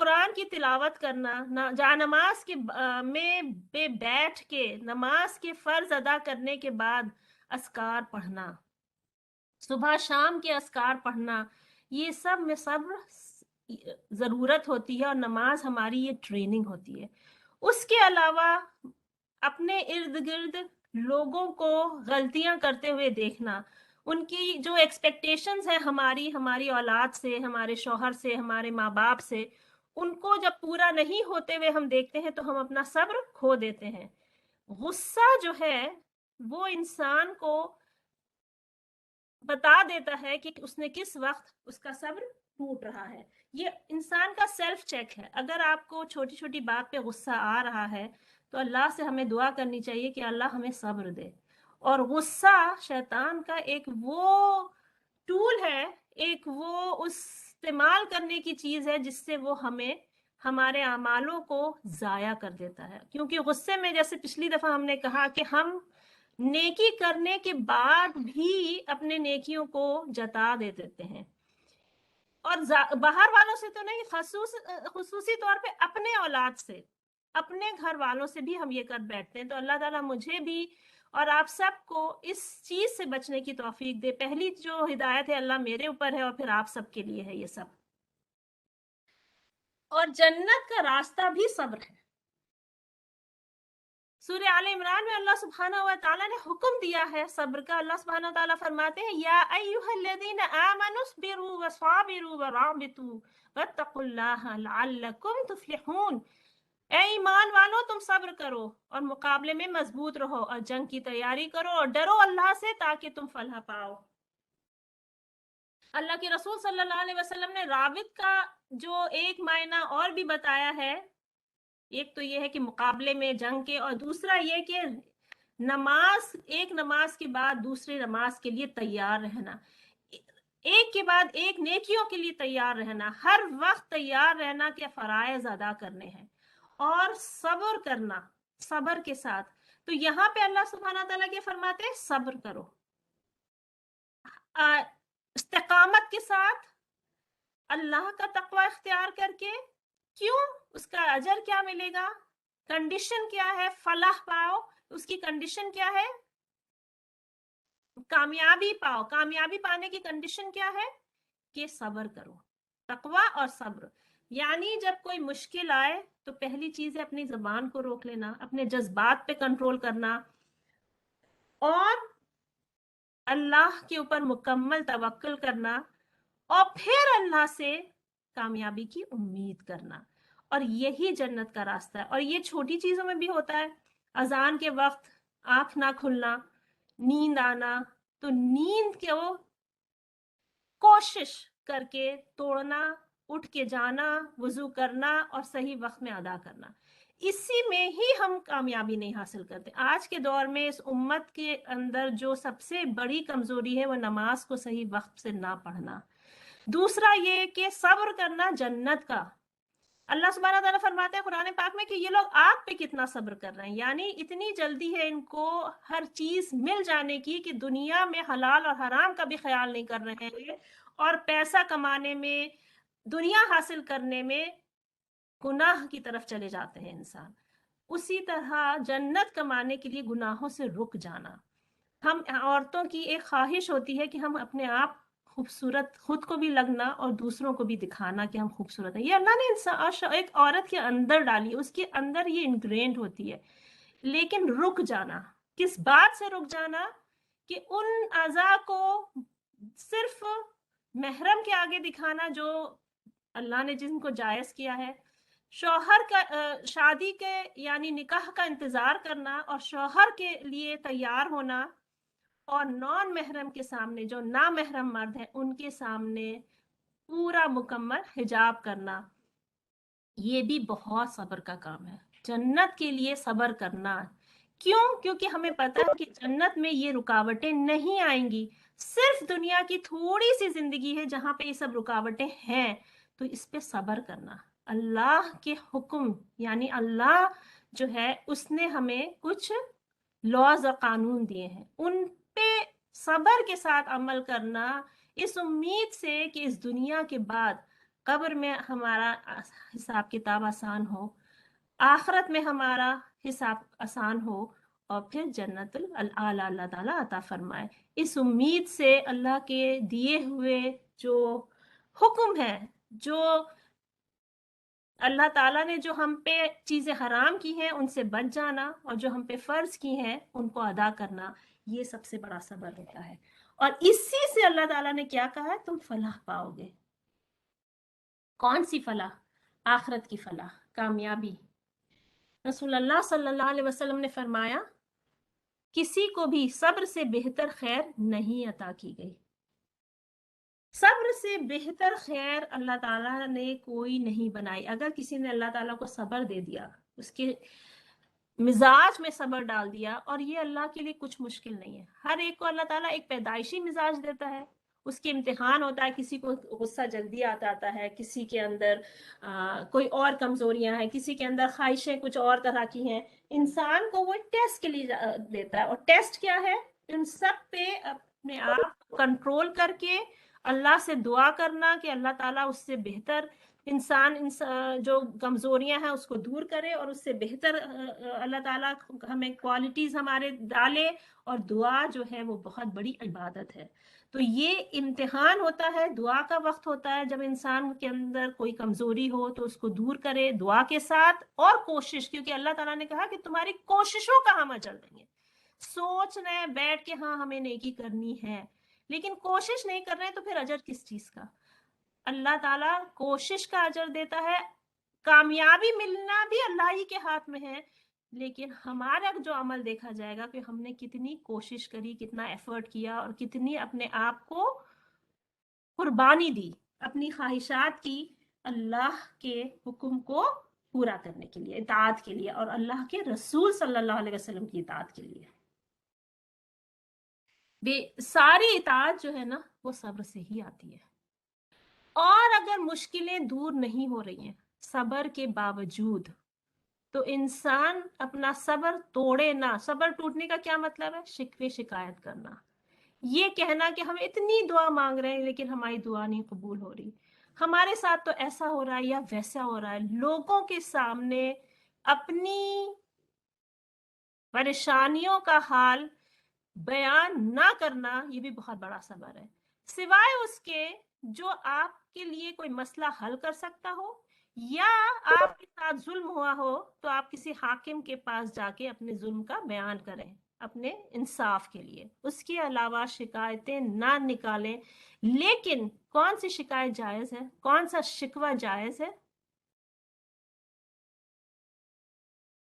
قرآن کی تلاوت کرنا، جا نماز کے میں بیٹھ کے نماز کے فرض ادا کرنے کے بعد اذکار پڑھنا، صبح شام کے اذکار پڑھنا، یہ سب میں صبر ضرورت ہوتی ہے، اور نماز ہماری یہ ٹریننگ ہوتی ہے۔ اس کے علاوہ اپنے ارد گرد لوگوں کو غلطیاں کرتے ہوئے دیکھنا، ان کی جو ایکسپیکٹیشنز ہیں ہماری اولاد سے، ہمارے شوہر سے، ہمارے ماں باپ سے، ان کو جب پورا نہیں ہوتے ہوئے ہم دیکھتے ہیں تو ہم اپنا صبر کھو دیتے ہیں۔ غصہ جو ہے وہ انسان کو بتا دیتا ہے کہ اس نے کس وقت اس کا صبر ٹوٹ رہا ہے۔ یہ انسان کا سیلف چیک ہے۔ اگر آپ کو چھوٹی چھوٹی بات پہ غصہ آ رہا ہے تو اللہ سے ہمیں دعا کرنی چاہیے کہ اللہ ہمیں صبر دے۔ اور غصہ شیطان کا ایک وہ ٹول ہے، ایک وہ استعمال کرنے کی چیز ہے جس سے وہ ہمیں ہمارے اعمالوں کو ضائع کر دیتا ہے۔ کیونکہ غصے میں، جیسے پچھلی دفعہ ہم نے کہا کہ ہم نیکی کرنے کے بعد بھی اپنے نیکیوں کو جتا دیتے ہیں، اور باہر والوں سے تو نہیں، خصوصی طور پہ اپنے اولاد سے، اپنے گھر والوں سے بھی ہم یہ کر بیٹھتے ہیں۔ تو اللہ تعالیٰ مجھے بھی اور آپ سب کو اس چیز سے بچنے کی توفیق دے۔ پہلی جو ہدایت ہے اللہ میرے اوپر ہے، اور پھر آپ سب کے لیے ہے یہ سب۔ اور جنت کا راستہ بھی صبر ہے۔ سورہ آل عمران میں اللہ سبحانہ و تعالیٰ نے حکم دیا ہے صبر کا۔ اللہ سبحانہ و تعالیٰ فرماتے ہیں یا ایھا الذین آمنوا اصبروا وصابروا ورابطوا واتقوا اللہ لعلکم تفلحون۔ اے ایمان والو، تم صبر کرو اور مقابلے میں مضبوط رہو، اور جنگ کی تیاری کرو، اور ڈرو اللہ سے تاکہ تم فلاح پاؤ۔ اللہ کے رسول صلی اللہ علیہ وسلم نے رابط کا جو ایک معنی اور بھی بتایا ہے، ایک تو یہ ہے کہ مقابلے میں جنگ کے، اور دوسرا یہ کہ ایک نماز کے بعد دوسری نماز کے لیے تیار رہنا، ایک کے بعد ایک نیکیوں کے لیے تیار رہنا، ہر وقت تیار رہنا کہ فرائض ادا کرنے ہیں، اور صبر کرنا صبر کے ساتھ۔ تو یہاں پہ اللہ سبحانہ تعالیٰ کے فرماتے ہیں صبر کرو استقامت کے ساتھ، اللہ کا تقوی اختیار کر کے۔ کیوں؟ اس کا اجر کیا ملے گا؟ کنڈیشن کیا ہے؟ فلاح پاؤ، اس کی کنڈیشن کیا ہے؟ کامیابی پاؤ۔ کامیابی پانے کی کنڈیشن کیا ہے؟ کہ صبر کرو، تقوی اور صبر۔ یعنی جب کوئی مشکل آئے تو پہلی چیز ہے اپنی زبان کو روک لینا، اپنے جذبات پہ کنٹرول کرنا، اور اللہ کے اوپر مکمل توکل کرنا، اور پھر اللہ سے کامیابی کی امید کرنا۔ اور یہی جنت کا راستہ ہے۔ اور یہ چھوٹی چیزوں میں بھی ہوتا ہے، اذان کے وقت آنکھ نہ کھلنا، نیند آنا، تو نیند کو کوشش کر کے توڑنا، اٹھ کے جانا، وضو کرنا، اور صحیح وقت میں ادا کرنا۔ اسی میں ہی ہم کامیابی نہیں حاصل کرتے۔ آج کے دور میں اس امت کے اندر جو سب سے بڑی کمزوری ہے وہ نماز کو صحیح وقت سے نہ پڑھنا۔ دوسرا یہ کہ صبر کرنا جنت کا۔ اللہ سبحانہ تعالیٰ فرماتے ہیں قرآن پاک میں کہ یہ لوگ آگ پہ کتنا صبر کر رہے ہیں، یعنی اتنی جلدی ہے ان کو ہر چیز مل جانے کی کہ دنیا میں حلال اور حرام کا بھی خیال نہیں کر رہے ہیں، اور پیسہ کمانے میں، دنیا حاصل کرنے میں گناہ کی طرف چلے جاتے ہیں انسان۔ اسی طرح جنت کمانے کے لیے گناہوں سے رک جانا۔ ہم عورتوں کی ایک خواہش ہوتی ہے کہ ہم اپنے آپ خوبصورت، خود کو بھی لگنا اور دوسروں کو بھی دکھانا کہ ہم خوبصورت ہیں۔ یہ اللہ نے ایک عورت کے اندر ڈالی، اس کے اندر یہ انگرینڈ ہوتی ہے۔ لیکن رک جانا، کس بات سے رک جانا؟ کہ ان اعضاء کو صرف محرم کے آگے دکھانا جو اللہ نے جن کو جائز کیا ہے، شوہر کا شادی کے یعنی نکاح کا انتظار کرنا اور شوہر کے لیے تیار ہونا، اور نان محرم کے سامنے جو نامحرم مرد ہیں ان کے سامنے پورا مکمل حجاب کرنا، یہ بھی بہت صبر کا کام ہے۔ جنت کے لیے صبر کرنا، کیوں؟ کیونکہ ہمیں پتہ ہے کہ جنت میں یہ رکاوٹیں نہیں آئیں گی، صرف دنیا کی تھوڑی سی زندگی ہے جہاں پہ یہ سب رکاوٹیں ہیں، تو اس پہ صبر کرنا۔ اللہ کے حکم، یعنی اللہ جو ہے اس نے ہمیں کچھ لاز اور قانون دیے ہیں، ان پہ صبر کے ساتھ عمل کرنا، اس امید سے کہ اس دنیا کے بعد قبر میں ہمارا حساب کتاب آسان ہو، آخرت میں ہمارا حساب آسان ہو، اور پھر جنت الاعلی اللہ تعالیٰ عطا فرمائے۔ اس امید سے اللہ کے دیے ہوئے جو حکم ہے، جو اللہ تعالیٰ نے جو ہم پہ چیزیں حرام کی ہیں ان سے بچ جانا، اور جو ہم پہ فرض کی ہیں ان کو ادا کرنا، یہ سب سے بڑا صبر ہوتا ہے۔ اور اسی سے اللہ تعالیٰ نے کیا کہا ہے؟ تم فلاح پاؤ گے۔ کون سی فلاح؟ آخرت کی فلاح، کامیابی۔ رسول اللہ صلی اللہ علیہ وسلم نے فرمایا کسی کو بھی صبر سے بہتر خیر نہیں عطا کی گئی۔ صبر سے بہتر خیر اللہ تعالیٰ نے کوئی نہیں بنائی۔ اگر کسی نے اللہ تعالیٰ کو صبر دے دیا، اس کے مزاج میں صبر ڈال دیا، اور یہ اللہ کے لیے کچھ مشکل نہیں ہے۔ ہر ایک کو اللہ تعالیٰ ایک پیدائشی مزاج دیتا ہے، اس کے امتحان ہوتا ہے۔ کسی کو غصہ جلدی آتا ہے، کسی کے اندر کوئی اور کمزوریاں ہیں، کسی کے اندر خواہشیں کچھ اور طرح کی ہیں۔ انسان کو وہ ٹیسٹ کے لیے دیتا ہے، اور ٹیسٹ کیا ہے؟ ان سب پہ اپنے آپ کنٹرول کر کے اللہ سے دعا کرنا کہ اللہ تعالیٰ اس سے بہتر انسان جو کمزوریاں ہیں اس کو دور کرے، اور اس سے بہتر اللہ تعالیٰ ہمیں کوالٹیز ہمارے ڈالے۔ اور دعا جو ہے وہ بہت بڑی عبادت ہے۔ تو یہ امتحان ہوتا ہے، دعا کا وقت ہوتا ہے، جب انسان کے اندر کوئی کمزوری ہو تو اس کو دور کرے دعا کے ساتھ، اور کوشش، کیونکہ اللہ تعالیٰ نے کہا کہ تمہاری کوششوں کا ہم اجر دیں گے۔ سوچ رہے بیٹھ کے ہاں ہمیں نیکی کرنی ہے، لیکن کوشش نہیں کر رہے تو پھر اجر کس چیز کا؟ اللہ تعالیٰ کوشش کا اجر دیتا ہے، کامیابی ملنا بھی اللہ ہی کے ہاتھ میں ہے، لیکن ہمارا جو عمل دیکھا جائے گا کہ ہم نے کتنی کوشش کری، کتنا ایفرٹ کیا، اور کتنی اپنے آپ کو قربانی دی، اپنی خواہشات کی اللہ کے حکم کو پورا کرنے کے لیے، اطاعت کے لیے، اور اللہ کے رسول صلی اللہ علیہ وسلم کی اطاعت کے لیے۔ ساری اطاعت جو ہے نا وہ صبر سے ہی آتی ہے۔ اور اگر مشکلیں دور نہیں ہو رہی ہیں صبر کے باوجود، تو انسان اپنا صبر توڑے نہ۔ صبر ٹوٹنے کا کیا مطلب ہے؟ شکوے شکایت کرنا، یہ کہنا کہ ہم اتنی دعا مانگ رہے ہیں لیکن ہماری دعا نہیں قبول ہو رہی، ہمارے ساتھ تو ایسا ہو رہا ہے یا ویسا ہو رہا ہے۔ لوگوں کے سامنے اپنی پریشانیوں کا حال بیان نہ کرنا، یہ بھی بہت بڑا صبر ہے۔ سوائے اس کے جو آپ کے لیے کوئی مسئلہ حل کر سکتا ہو، یا آپ کے ساتھ ظلم ہوا ہو تو آپ کسی حاکم کے پاس جا کے اپنے ظلم کا بیان کریں اپنے انصاف کے لیے۔ اس کے علاوہ شکایتیں نہ نکالیں۔ لیکن کون سی شکایت جائز ہے؟ کون سا شکوہ جائز ہے؟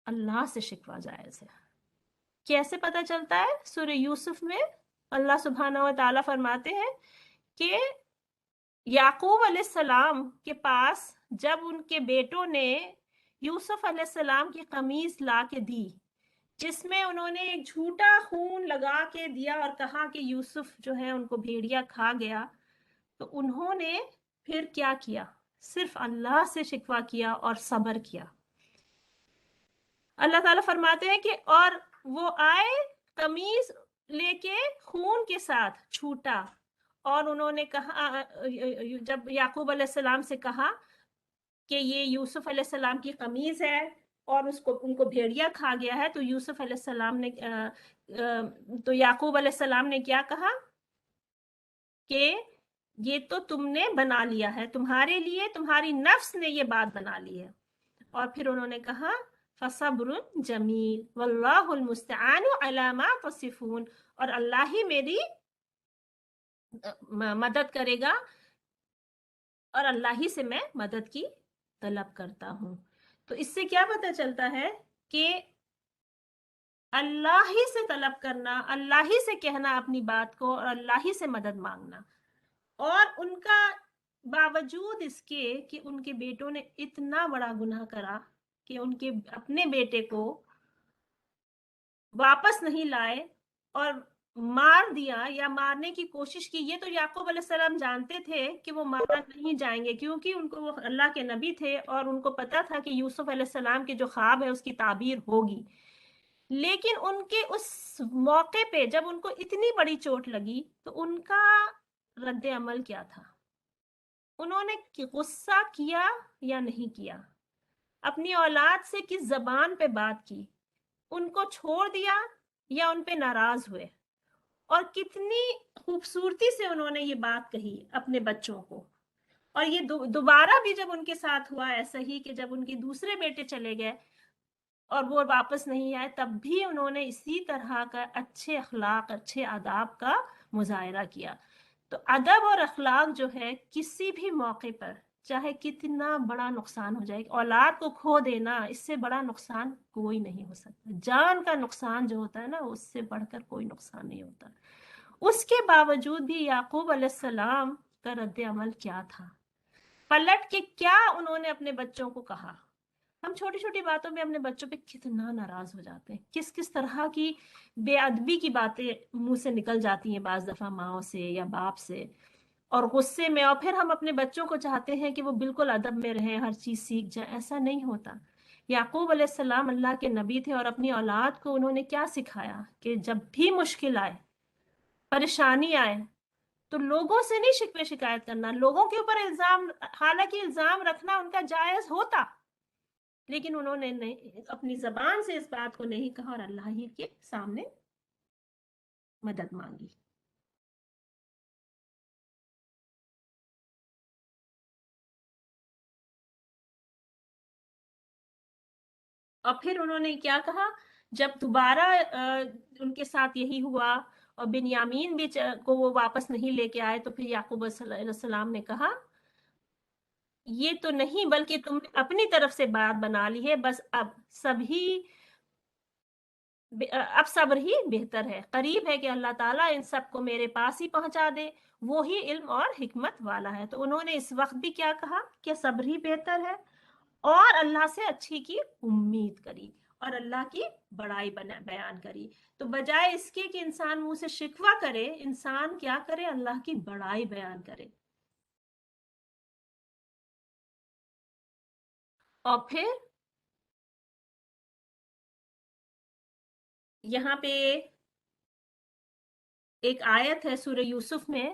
اللہ سے شکوہ جائز ہے۔ کیسے پتہ چلتا ہے؟ سورہ یوسف میں اللہ سبحانہ و تعالیٰ فرماتے ہیں کہ یعقوب علیہ السلام کے پاس جب ان کے بیٹوں نے یوسف علیہ السلام کی قمیض لا کے دی، جس میں انہوں نے ایک جھوٹا خون لگا کے دیا اور کہا کہ یوسف جو ہے ان کو بھیڑیا کھا گیا، تو انہوں نے پھر کیا کیا؟ صرف اللہ سے شکوہ کیا اور صبر کیا۔ اللہ تعالیٰ فرماتے ہیں کہ اور وہ آئے قمیض لے کے خون کے ساتھ چھوٹا، اور انہوں نے کہا، جب یعقوب علیہ السلام سے کہا کہ یہ یوسف علیہ السلام کی قمیض ہے اور ان کو بھیڑیا کھا گیا ہے، تو یوسف علیہ السلام نے تو یعقوب علیہ السلام نے کیا کہا کہ یہ تو تم نے بنا لیا ہے، تمہارے لیے تمہاری نفس نے یہ بات بنا لی ہے۔ اور پھر انہوں نے کہا فصبر جمیل واللہ المستعان علی ما تصفون، اور اللہ ہی میری مدد کرے گا، اور اللہ ہی سے میں مدد کی طلب کرتا ہوں۔ تو اس سے کیا پتہ چلتا ہے کہ اللہ ہی سے طلب کرنا، اللہ ہی سے کہنا اپنی بات کو، اور اللہ ہی سے مدد مانگنا۔ اور ان کا باوجود اس کے کہ ان کے بیٹوں نے اتنا بڑا گناہ کرا کہ ان کے اپنے بیٹے کو واپس نہیں لائے اور مار دیا یا مارنے کی کوشش کی، یہ تو یعقوب علیہ السلام جانتے تھے کہ وہ مارا نہیں جائیں گے، کیونکہ ان کو وہ اللہ کے نبی تھے اور ان کو پتا تھا کہ یوسف علیہ السلام کے جو خواب ہے اس کی تعبیر ہوگی۔ لیکن ان کے اس موقع پہ جب ان کو اتنی بڑی چوٹ لگی تو ان کا رد عمل کیا تھا؟ انہوں نے غصہ کیا یا نہیں کیا، اپنی اولاد سے کس زبان پہ بات کی، ان کو چھوڑ دیا یا ان پہ ناراض ہوئے، اور کتنی خوبصورتی سے انہوں نے یہ بات کہی اپنے بچوں کو. اور یہ دوبارہ بھی جب ان کے ساتھ ہوا ایسا ہی کہ جب ان کے دوسرے بیٹے چلے گئے اور وہ واپس نہیں آئے، تب بھی انہوں نے اسی طرح کا اچھے اخلاق، اچھے آداب کا مظاہرہ کیا. تو ادب اور اخلاق جو ہے کسی بھی موقع پر چاہے کتنا بڑا نقصان ہو جائے، اولاد کو کھو دینا اس سے بڑا نقصان کوئی نہیں ہو سکتا. جان کا نقصان جو ہوتا ہے نا، اس سے بڑھ کر کوئی نقصان نہیں ہوتا. اس کے باوجود بھی یعقوب علیہ السلام کا رد عمل کیا تھا؟ پلٹ کے کیا انہوں نے اپنے بچوں کو کہا؟ ہم چھوٹی چھوٹی باتوں میں اپنے بچوں پہ کتنا ناراض ہو جاتے ہیں، کس کس طرح کی بے ادبی کی باتیں منہ سے نکل جاتی ہیں بعض دفعہ ماؤں سے یا باپ سے، اور غصے میں، اور پھر ہم اپنے بچوں کو چاہتے ہیں کہ وہ بالکل ادب میں رہیں، ہر چیز سیکھ جائیں. ایسا نہیں ہوتا. یعقوب علیہ السلام اللہ کے نبی تھے، اور اپنی اولاد کو انہوں نے کیا سکھایا کہ جب بھی مشکل آئے، پریشانی آئے، تو لوگوں سے نہیں شکوے شکایت کرنا، لوگوں کے اوپر الزام، حالانکہ الزام رکھنا ان کا جائز ہوتا، لیکن انہوں نے اپنی زبان سے اس بات کو نہیں کہا اور اللہ ہی کے سامنے مدد مانگی. اور پھر انہوں نے کیا کہا جب دوبارہ ان کے ساتھ یہی ہوا اور بنیامین بھی کو وہ واپس نہیں لے کے آئے، تو پھر یعقوب علیہ السلام نے کہا یہ تو نہیں، بلکہ تم نے اپنی طرف سے بات بنا لی ہے، بس اب صبر ہی بہتر ہے، قریب ہے کہ اللہ تعالیٰ ان سب کو میرے پاس ہی پہنچا دے، وہی علم اور حکمت والا ہے. تو انہوں نے اس وقت بھی کیا کہا کہ صبر ہی بہتر ہے، اور اللہ سے اچھی کی امید کری اور اللہ کی بڑائی بیان کری. تو بجائے اس کے کہ انسان منہ سے شکوہ کرے، انسان کیا کرے؟ اللہ کی بڑائی بیان کرے. اور پھر یہاں پہ ایک آیت ہے سورہ یوسف میں،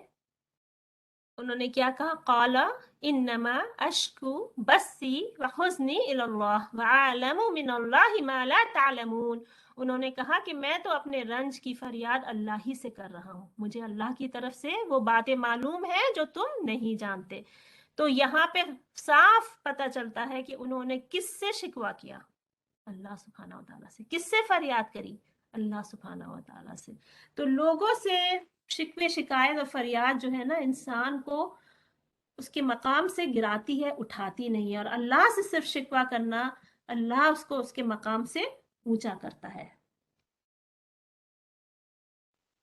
انہوں نے کیا کہا؟ قال انما اشکو بسی وحزنی الی اللہ واعلم من اللہ ما لا تعلمون. انہوں نے کہا کہ میں تو اپنے رنج کی فریاد اللہ ہی سے کر رہا ہوں، مجھے اللہ کی طرف سے وہ باتیں معلوم ہیں جو تم نہیں جانتے. تو یہاں پہ صاف پتہ چلتا ہے کہ انہوں نے کس سے شکوہ کیا؟ اللہ سبحانہ و تعالیٰ سے. کس سے فریاد کری؟ اللہ سبحانہ و تعالیٰ سے. تو لوگوں سے شکوے شکایت اور فریاد جو ہے نا، انسان کو اس کے مقام سے گراتی ہے، اٹھاتی نہیں ہے. اور اللہ سے صرف شکوہ کرنا، اللہ اس کو اس کے مقام سے اونچا کرتا ہے.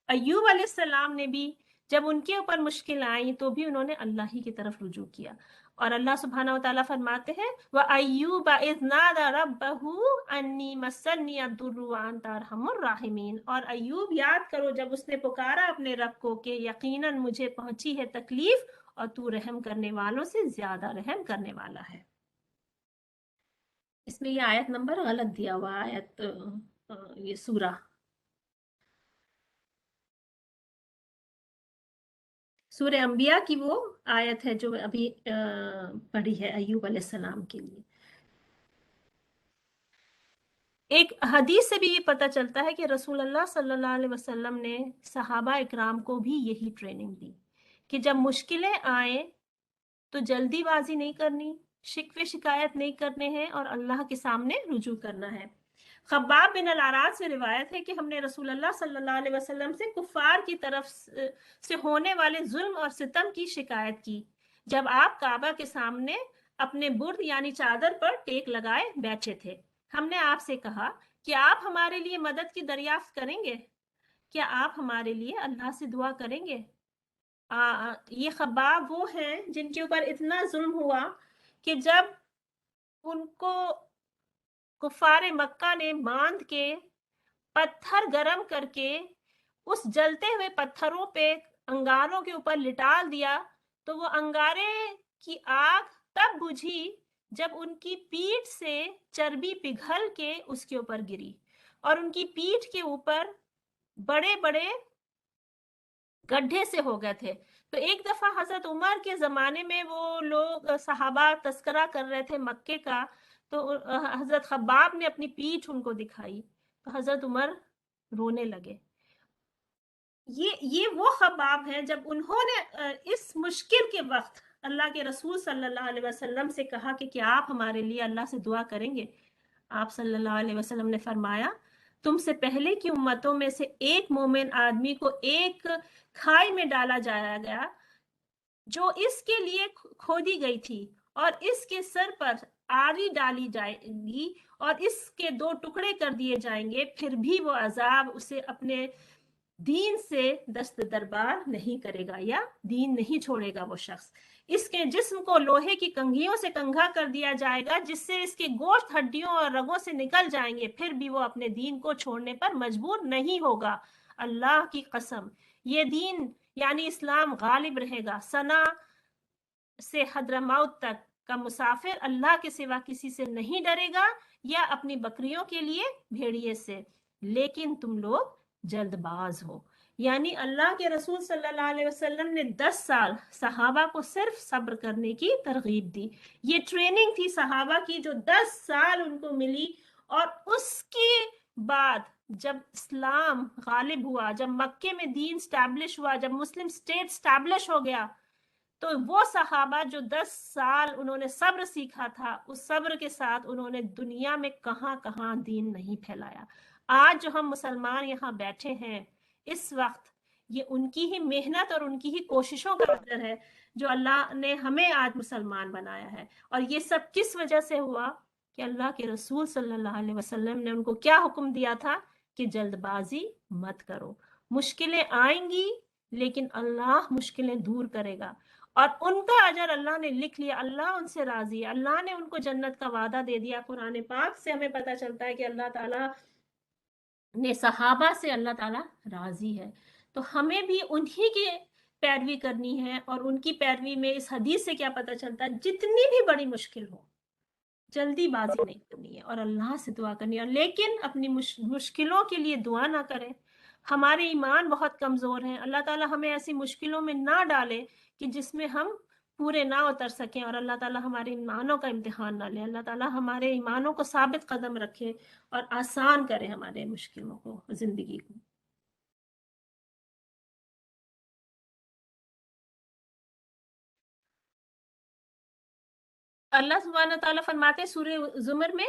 ایوب علیہ السلام نے بھی جب ان کے اوپر مشکل آئی تو بھی انہوں نے اللہ ہی کی طرف رجوع کیا. اور اللہ سبحانہ و تعالیٰ فرماتے ہیں وَأَيُّوبَ إِذْ نَادَى رَبَّهُ أَنِّي مَسَّنِّيَ الضُّرُّ وَأَنْتَ أَرْحَمُ الرَّاحِمِينَ. اور ایوب یاد کرو جب اس نے پکارا اپنے رب کو کہ یقیناً مجھے پہنچی ہے تکلیف اور تو رحم کرنے والوں سے زیادہ رحم کرنے والا ہے. اس میں یہ آیت نمبر غلط دیا ہوا، آیت یہ سورہ سورہ انبیاء کی وہ آیت ہے جو ابھی پڑھی ہے ایوب علیہ السلام کے لیے. ایک حدیث سے بھی یہ پتہ چلتا ہے کہ رسول اللہ صلی اللہ علیہ وسلم نے صحابہ اکرام کو بھی یہی ٹریننگ دی کہ جب مشکلیں آئیں تو جلدی بازی نہیں کرنی، شکوے شکایت نہیں کرنے ہیں، اور اللہ کے سامنے رجوع کرنا ہے. خباب بن الاراد سے روایت ہے کہ ہم نے رسول اللہ صلی اللہ علیہ وسلم سے کفار کی طرف سے ہونے والے ظلم اور ستم کی شکایت کی جب آپ کعبہ کے سامنے اپنے برد یعنی چادر پر ٹیک لگائے بیٹھے تھے. ہم نے آپ سے کہا کہ آپ ہمارے لیے مدد کی دریافت کریں گے، کیا آپ ہمارے لیے اللہ سے دعا کریں گے؟ یہ خباب وہ ہیں جن کے اوپر اتنا ظلم ہوا کہ جب ان کو کفار مکہ نے باندھ کے پتھر گرم کر کے اس جلتے ہوئے پتھروں پہ انگاروں کے اوپر لٹال دیا، تو وہ انگارے کی آگ تب بجھی جب ان کی پیٹھ سے چربی پگھل کے اس کے اوپر گری، اور ان کی پیٹھ کے اوپر بڑے بڑے گڈھے سے ہو گئے تھے. تو ایک دفعہ حضرت عمر کے زمانے میں وہ لوگ صحابہ تذکرہ کر رہے تھے مکے کا، تو حضرت خباب نے اپنی پیٹھ ان کو دکھائی تو حضرت عمر رونے لگے. یہ وہ خباب ہیں جب انہوں نے اس مشکل کے وقت اللہ کے رسول صلی اللہ علیہ وسلم سے کہا کہ کیا آپ ہمارے لیے اللہ سے دعا کریں گے. آپ صلی اللہ علیہ وسلم نے فرمایا تم سے پہلے کی امتوں میں سے ایک مومن آدمی کو ایک کھائی میں ڈالا جایا گیا جو اس کے لیے کھودی گئی تھی، اور اس کے سر پر آری ڈالی جائے گی اور اس کے 2 ٹکڑے کر دیے جائیں گے، پھر بھی وہ عذاب اسے اپنے دین سے دست دربار نہیں کرے گا یا دین نہیں چھوڑے گا. وہ شخص اس کے جسم کو لوہے کی کنگھیوں سے کنگھا کر دیا جائے گا جس سے اس کے گوشت ہڈیوں اور رگوں سے نکل جائیں گے، پھر بھی وہ اپنے دین کو چھوڑنے پر مجبور نہیں ہوگا. اللہ کی قسم یہ دین یعنی اسلام غالب رہے گا. سنا سے حضرموت تک کا مسافر اللہ کے سوا کسی سے نہیں ڈرے گا یا اپنی بکریوں کے لیے بھیڑیے سے، لیکن تم لوگ جلد باز ہو. یعنی اللہ کے رسول صلی اللہ علیہ وسلم نے 10 سال صحابہ کو صرف صبر کرنے کی ترغیب دی. یہ ٹریننگ تھی صحابہ کی جو 10 سال ان کو ملی، اور اس کے بعد جب اسلام غالب ہوا، جب مکے میں دین سٹیبلش ہوا، جب مسلم سٹیٹ سٹیبلش ہو گیا، تو وہ صحابہ جو 10 سال انہوں نے صبر سیکھا تھا، اس صبر کے ساتھ انہوں نے دنیا میں کہاں کہاں دین نہیں پھیلایا. آج جو ہم مسلمان یہاں بیٹھے ہیں اس وقت، یہ ان کی ہی محنت اور ان کی ہی کوششوں کا اثر ہے جو اللہ نے ہمیں آج مسلمان بنایا ہے. اور یہ سب کس وجہ سے ہوا کہ اللہ کے رسول صلی اللہ علیہ وسلم نے ان کو کیا حکم دیا تھا کہ جلد بازی مت کرو. مشکلیں آئیں گی لیکن اللہ مشکلیں دور کرے گا، اور ان کا اجر اللہ نے لکھ لیا. اللہ ان سے راضی ہے، اللہ نے ان کو جنت کا وعدہ دے دیا. قرآن پاک سے ہمیں پتہ چلتا ہے کہ اللہ تعالیٰ نے صحابہ سے اللہ تعالیٰ راضی ہے. تو ہمیں بھی انہی کی پیروی کرنی ہے، اور ان کی پیروی میں اس حدیث سے کیا پتہ چلتا ہے، جتنی بھی بڑی مشکل ہو جلدی بازی نہیں کرنی ہے اور اللہ سے دعا کرنی ہے. لیکن اپنی مشکلوں کے لیے دعا نہ کریں. ہمارے ایمان بہت کمزور ہیں، اللہ تعالیٰ ہمیں ایسی مشکلوں میں نہ ڈالے کہ جس میں ہم پورے نہ اتر سکیں، اور اللہ تعالیٰ ہمارے ایمانوں کا امتحان نہ لے. اللہ تعالیٰ ہمارے ایمانوں کو ثابت قدم رکھے اور آسان کرے ہمارے مشکلوں کو، زندگی کو. اللہ سبحانہ تعالیٰ فرماتے ہیں سورہ زمر میں،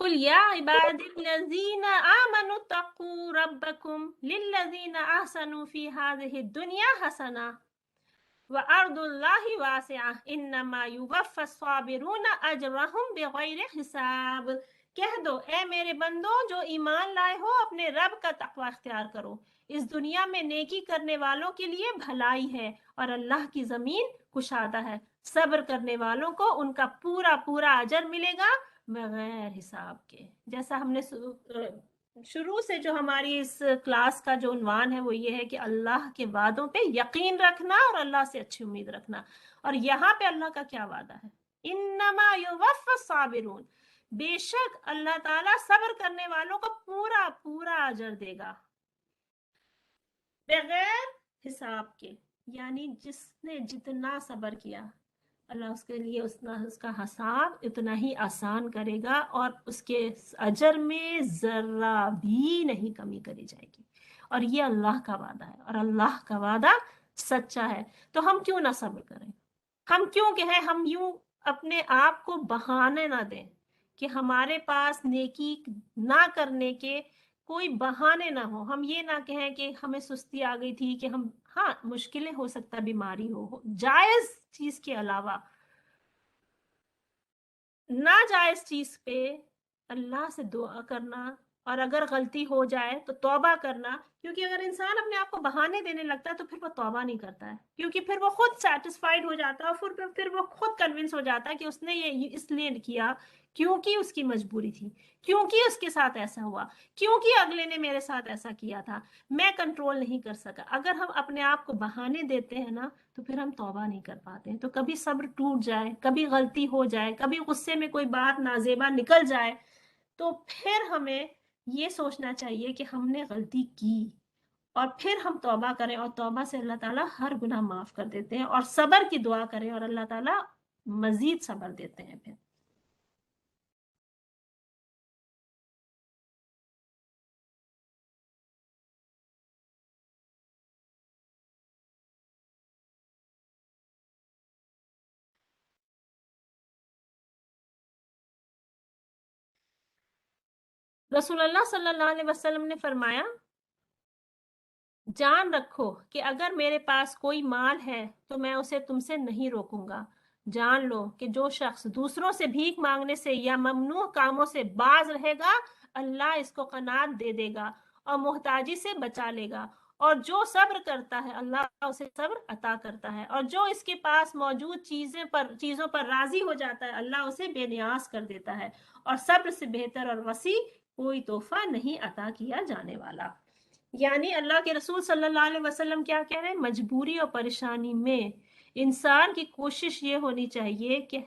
قل یا عباد الذین آمنوا اتقوا ربکم للذین احسنوا فی هذه الدنیا حسنہ وَأَرْضُ اللَّهِ وَاسِعَةٌ إِنَّمَا يُوَفَّى الصَّابِرُونَ أَجْرَهُمْ بِغَيْرِ حساب. کہہ دو اے میرے بندوں جو ایمان لائے ہو اپنے رب کا تقوی اختیار کرو، اس دنیا میں نیکی کرنے والوں کے لیے بھلائی ہے اور اللہ کی زمین کشادہ ہے. صبر کرنے والوں کو ان کا پورا پورا اجر ملے گا بغیر حساب کے. جیسا ہم نے شروع سے جو ہماری اس کلاس کا جو عنوان ہے وہ یہ ہے کہ اللہ کے وعدوں پہ یقین رکھنا اور اللہ سے اچھی امید رکھنا. اور یہاں پہ اللہ کا کیا وعدہ ہے، انما یوفی الصابرون، بے شک اللہ تعالیٰ صبر کرنے والوں کو پورا پورا اجر دے گا بغیر حساب کے. یعنی جس نے جتنا صبر کیا اللہ اس کے لیے اس کا حساب اتنا ہی آسان کرے گا، اور اس کے اجر میں ذرہ بھی نہیں کمی کری جائے گی. اور یہ اللہ کا وعدہ ہے، اور اللہ کا وعدہ سچا ہے. تو ہم کیوں نہ صبر کریں، ہم کیوں کہیں، ہم یوں اپنے آپ کو بہانے نہ دیں کہ ہمارے پاس نیکی نہ کرنے کے کوئی بہانے نہ ہو. ہم یہ نہ کہیں کہ ہمیں سستی آ گئی تھی، کہ ہم، ہاں مشکلیں ہو سکتا بیماری ہو، جائز چیز کے علاوہ ناجائز چیز پہ اللہ سے دعا کرنا، اور اگر غلطی ہو جائے تو توبہ کرنا. کیونکہ اگر انسان اپنے آپ کو بہانے دینے لگتا ہے تو پھر وہ توبہ نہیں کرتا ہے، کیونکہ پھر وہ خود سیٹسفائیڈ ہو جاتا ہے، اور پھر وہ خود کنونس ہو جاتا ہے کہ اس نے یہ اس لیے کیا کیونکہ اس کی مجبوری تھی، کیونکہ اس کے ساتھ ایسا ہوا، کیونکہ اگلے نے میرے ساتھ ایسا کیا تھا، میں کنٹرول نہیں کر سکا. اگر ہم اپنے آپ کو بہانے دیتے ہیں نا تو پھر ہم توبہ نہیں کر پاتے ہیں. تو کبھی صبر ٹوٹ جائے، کبھی غلطی ہو جائے، کبھی غصے میں کوئی بات نازیبا نکل جائے، تو پھر ہمیں یہ سوچنا چاہیے کہ ہم نے غلطی کی اور پھر ہم توبہ کریں، اور توبہ سے اللہ تعالیٰ ہر گناہ معاف کر دیتے ہیں، اور صبر کی دعا کریں اور اللہ تعالیٰ مزید صبر دیتے ہیں پھر۔ رسول اللہ صلی اللہ علیہ وسلم نے فرمایا، جان رکھو کہ اگر میرے پاس کوئی مال ہے تو میں اسے تم سے نہیں روکوں گا۔ جان لو کہ جو شخص دوسروں سے بھیک مانگنے سے یا ممنوع کاموں سے باز رہے گا، اللہ اس کو قناعت دے دے گا اور محتاجی سے بچا لے گا، اور جو صبر کرتا ہے اللہ اسے صبر عطا کرتا ہے، اور جو اس کے پاس موجود چیزوں پر راضی ہو جاتا ہے اللہ اسے بے نیاز کر دیتا ہے، اور صبر سے بہتر اور وسیع کوئی تحفہ نہیں عطا کیا جانے والا۔ یعنی اللہ کے رسول صلی اللہ علیہ وسلم کیا کہہ رہے ہیں؟ مجبوری اور پریشانی میں انسان کی کوشش یہ ہونی چاہیے کہ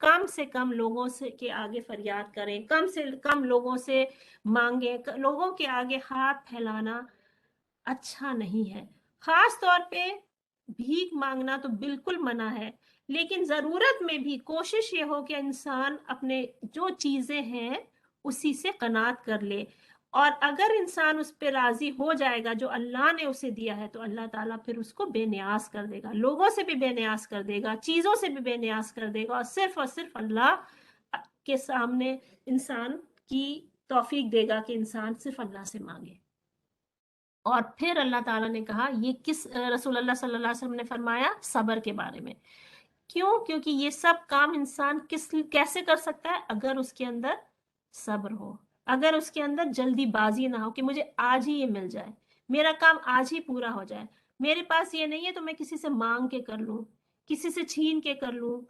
کم سے کم لوگوں سے کے آگے فریاد کریں، کم سے کم لوگوں سے مانگیں۔ لوگوں کے آگے ہاتھ پھیلانا اچھا نہیں ہے، خاص طور پہ بھیک مانگنا تو بالکل منع ہے، لیکن ضرورت میں بھی کوشش یہ ہو کہ انسان اپنے جو چیزیں ہیں اسی سے قناعت کر لے، اور اگر انسان اس پہ راضی ہو جائے گا جو اللہ نے اسے دیا ہے تو اللہ تعالیٰ پھر اس کو بے نیاز کر دے گا، لوگوں سے بھی بے نیاز کر دے گا، چیزوں سے بھی بے نیاز کر دے گا، اور صرف اللہ کے سامنے انسان کی توفیق دے گا کہ انسان صرف اللہ سے مانگے۔ اور پھر اللہ تعالیٰ نے کہا، یہ کس رسول اللہ صلی اللہ علیہ وسلم نے فرمایا؟ صبر کے بارے میں۔ کیوں؟ کیونکہ یہ سب کام انسان کیسے کر سکتا ہے؟ اگر اس کے اندر صبر ہو، اگر اس کے اندر جلدی بازی نہ ہو کہ مجھے آج ہی یہ مل جائے، میرا کام آج ہی پورا ہو جائے، میرے پاس یہ نہیں ہے تو میں کسی سے مانگ کے کر لوں، کسی سے چھین کے کر لوں۔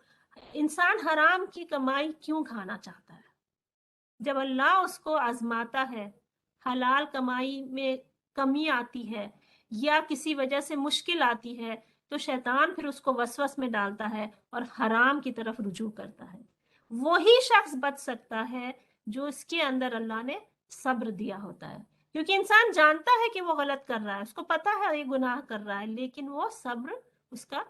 انسان حرام کی کمائی کیوں کھانا چاہتا ہے؟ جب اللہ اس کو آزماتا ہے، حلال کمائی میں کمی آتی ہے یا کسی وجہ سے مشکل آتی ہے، تو شیطان پھر اس کو وسوس میں ڈالتا ہے اور حرام کی طرف رجوع کرتا ہے۔ وہی شخص بچ سکتا ہے جو اس کے اندر اللہ نے صبر دیا ہوتا ہے، کیونکہ انسان جانتا ہے کہ وہ غلط کر رہا ہے، اس کو پتا ہے یہ گناہ کر رہا ہے، لیکن وہ صبر اس کا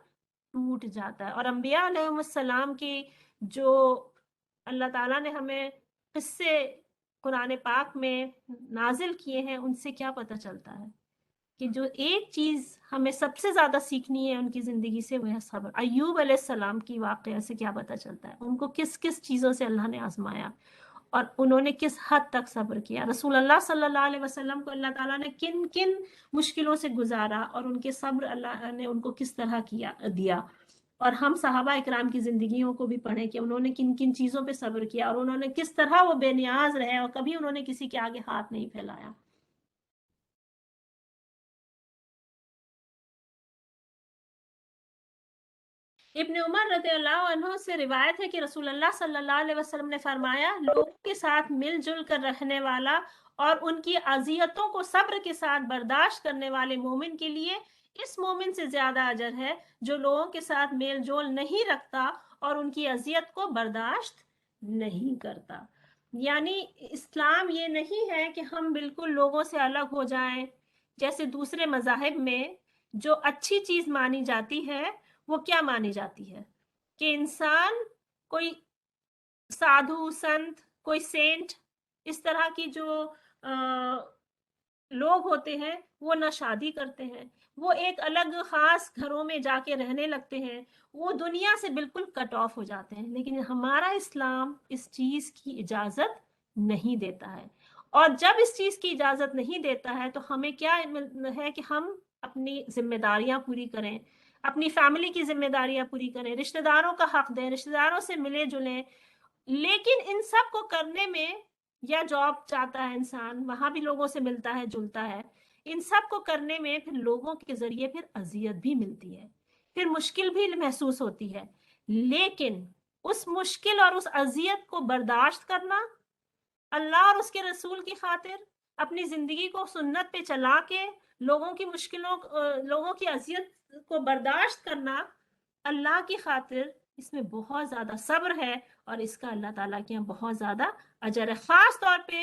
ٹوٹ جاتا ہے۔ اور انبیاء علیہ السلام کی جو اللہ تعالیٰ نے ہمیں قصے قرآن پاک میں نازل کیے ہیں، ان سے کیا پتہ چلتا ہے کہ جو ایک چیز ہمیں سب سے زیادہ سیکھنی ہے ان کی زندگی سے، وہ ہے صبر۔ ایوب علیہ السلام کی واقعہ سے کیا پتہ چلتا ہے ان کو کس کس چیزوں سے اللہ نے آزمایا اور انہوں نے کس حد تک صبر کیا۔ رسول اللہ صلی اللہ علیہ وسلم کو اللہ تعالیٰ نے کن کن مشکلوں سے گزارا اور ان کے صبر اللہ نے ان کو کس طرح دیا، اور ہم صحابہ اکرام کی زندگیوں کو بھی پڑھیں کہ انہوں نے کن کن چیزوں پہ صبر کیا اور انہوں نے کس طرح وہ بے نیاز رہے اور کبھی انہوں نے کسی کے آگے ہاتھ نہیں پھیلایا۔ ابن عمر رضی اللہ عنہ سے روایت ہے کہ رسول اللہ صلی اللہ علیہ وسلم نے فرمایا، لوگوں کے ساتھ مل جل کر رہنے والا اور ان کی اذیتوں کو صبر کے ساتھ برداشت کرنے والے مومن کے لیے اس مومن سے زیادہ اجر ہے جو لوگوں کے ساتھ میل جول نہیں رکھتا اور ان کی اذیت کو برداشت نہیں کرتا۔ یعنی اسلام یہ نہیں ہے کہ ہم بالکل لوگوں سے الگ ہو جائیں، جیسے دوسرے مذاہب میں جو اچھی چیز مانی جاتی ہے وہ کیا مانی جاتی ہے کہ انسان کوئی سادھو سنت، کوئی سینٹ، اس طرح کی جو لوگ ہوتے ہیں وہ نہ شادی کرتے ہیں، وہ ایک الگ خاص گھروں میں جا کے رہنے لگتے ہیں، وہ دنیا سے بالکل کٹ آف ہو جاتے ہیں۔ لیکن ہمارا اسلام اس چیز کی اجازت نہیں دیتا ہے، اور جب اس چیز کی اجازت نہیں دیتا ہے تو ہمیں کیا ہے کہ ہم اپنی ذمہ داریاں پوری کریں، اپنی فیملی کی ذمہ داریاں پوری کریں، رشتہ داروں کا حق دیں، رشتہ داروں سے ملے جلیں۔ لیکن ان سب کو کرنے میں، یا جاب چاہتا ہے انسان وہاں بھی لوگوں سے ملتا ہے جلتا ہے، ان سب کو کرنے میں پھر لوگوں کے ذریعے پھر اذیت بھی ملتی ہے، پھر مشکل بھی محسوس ہوتی ہے، لیکن اس مشکل اور اس اذیت کو برداشت کرنا، اللہ اور اس کے رسول کی خاطر اپنی زندگی کو سنت پہ چلا کے لوگوں کی مشکلوں، لوگوں کی اذیت کو برداشت کرنا اللہ کی خاطر، اس میں بہت زیادہ صبر ہے اور اس کا اللہ تعالیٰ کے یہاں بہت زیادہ اجر ہے۔ خاص طور پہ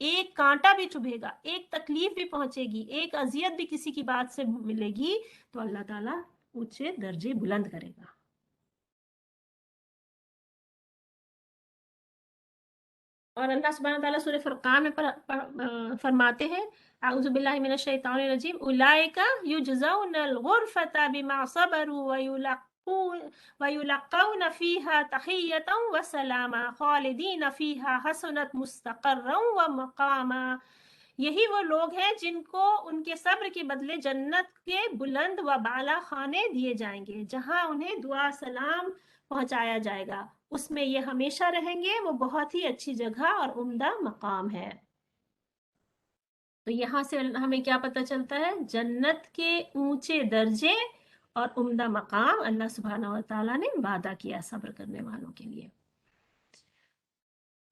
ایک کانٹا بھی چبھے گا، ایک تکلیف بھی پہنچے گی، ایک اذیت بھی کسی کی بات سے ملے گی، تو اللہ تعالیٰ اونچے درجے بلند کرے گا۔ اور اللہ سبحانہ تعالیٰ سورہ فرقان میں فرماتے ہیں، اعوذ باللہ من الشیطان الرجیم، اولئک یجزون الغرفۃ بما صبروا ویلقون فیہا تحیۃ وسلاما خالدین فیہا حسنت مستقرا ومقاما۔ یہی وہ لوگ ہیں جن کو ان کے صبر کے بدلے جنت کے بلند و بالا خانے دیے جائیں گے، جہاں انہیں دعا سلام پہنچایا جائے گا، اس میں یہ ہمیشہ رہیں گے، وہ بہت ہی اچھی جگہ اور عمدہ مقام ہے۔ تو یہاں سے ہمیں کیا پتہ چلتا ہے؟ جنت کے اونچے درجے اور عمدہ مقام اللہ سبحانہ و تعالیٰ نے وعدہ کیا صبر کرنے والوں کے لیے۔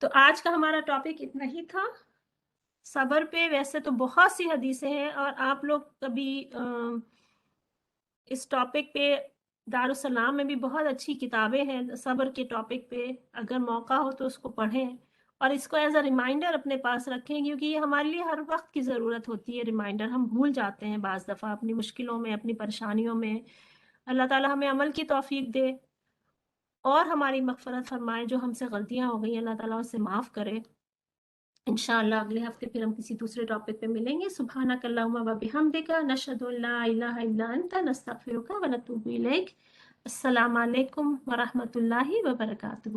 تو آج کا ہمارا ٹاپک اتنا ہی تھا صبر پہ۔ ویسے تو بہت سی حدیثیں ہیں، اور آپ لوگ کبھی اس ٹاپک پہ دارالسلام میں بھی بہت اچھی کتابیں ہیں صبر کے ٹاپک پہ، اگر موقع ہو تو اس کو پڑھیں اور اس کو ایز اے ریمائنڈر اپنے پاس رکھیں، کیونکہ یہ ہمارے لیے ہر وقت کی ضرورت ہوتی ہے ریمائنڈر۔ ہم بھول جاتے ہیں بعض دفعہ اپنی مشکلوں میں، اپنی پریشانیوں میں۔ اللہ تعالیٰ ہمیں عمل کی توفیق دے اور ہماری مغفرت فرمائے، جو ہم سے غلطیاں ہو گئی اللہ تعالیٰ اسے معاف کرے۔ انشاءاللہ اگلے ہفتے پھر ہم کسی دوسرے ٹاپک پہ ملیں گے۔ سبحانک اللہم و بحمدک، نشہد ان لا الہ الا انت، نستغفرک و نتوب الیک۔ السلام علیکم ورحمۃ اللہ وبرکاتہ۔